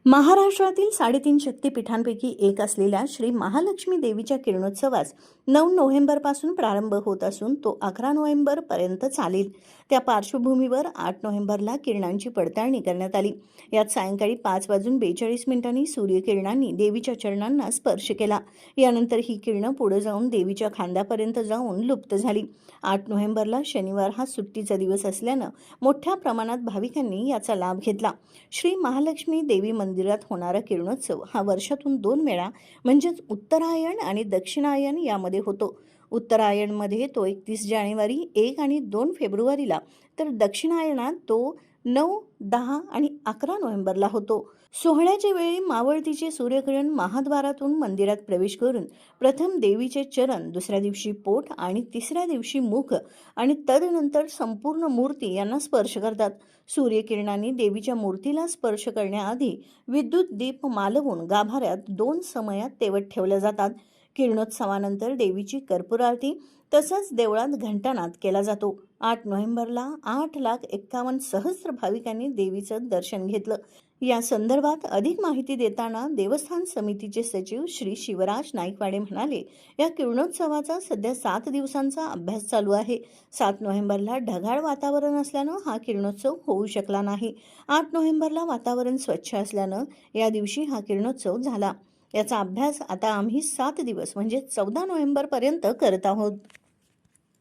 महाराष्ट्रातील 3.5 शक्तिपीठांपैकी एक असलेल्या श्री महालक्ष्मी देवीच्या किरणोत्सवास 9 नोव्हेंबरपासून प्रारंभ होत असून तो 11 नोव्हेंबरपर्यंत चालेल. त्या पार्श्वभूमीवर 8 नोव्हेंबरला किरणांची पडताळणी करण्यात आली. यात सायंकाळी 5:42 सूर्यकिरणांनी देवीच्या चरणांना स्पर्श केला. यानंतर ही किरणं पुढे जाऊन देवीच्या खांद्यापर्यंत जाऊन लुप्त झाली. 8 नोव्हेंबरला शनिवार हा सुट्टीचा दिवस असल्यानं मोठ्या प्रमाणात भाविकांनी याचा लाभ घेतला. श्री महालक्ष्मी देवी मंदिरात होणारा किरणोत्सव हा वर्षातून 2 वेळा म्हणजेच उत्तरायण आणि दक्षिणायन यामध्ये होतो. उत्तरायणमध्ये तो 31 जानेवारी, 1 आणि 2 फेब्रुवारीला, तर दक्षिणायनात तो 9, 10 आणि 11 नोव्हेंबरला होतो. सोहळ्याच्या वेळी मावळतीचे सूर्यकिरण महाद्वारातून मंदिरात प्रवेश करून प्रथम देवीचे चरण, दुसऱ्या दिवशी पोट आणि तिसऱ्या दिवशी मुख आणि तदनंतर संपूर्ण मूर्ती यांना स्पर्श करतात. सूर्यकिरणांनी देवीच्या मूर्तीला स्पर्श करण्याआधी विद्युत दीप मालवून गाभाऱ्यात 2 समयात तेवत ठेवल्या जातात. किरणोत्सवानंतर देवीची कर्पूर आरती तसंच देवळात घंटानाद केला जातो. 8 नोव्हेंबरला 8,51,000 भाविकांनी देवीचं दर्शन घेतलं. या संदर्भात अधिक माहिती देताना देवस्थान समितीचे सचिव श्री शिवराज नाईकवाडे म्हणाले, या किरणोत्सवाचा सध्या 7 दिवसांचा अभ्यास चालू आहे. 7 नोव्हेंबरला ढगाळ वातावरण असल्यानं हा किरणोत्सव होऊ शकला नाही. 8 नोव्हेंबरला वातावरण स्वच्छ असल्यानं या दिवशी हा किरणोत्सव झाला. याचा अभ्यास आता आम्ही 7 दिवस म्हणजे 14 नोव्हेंबरपर्यंत करत आहोत.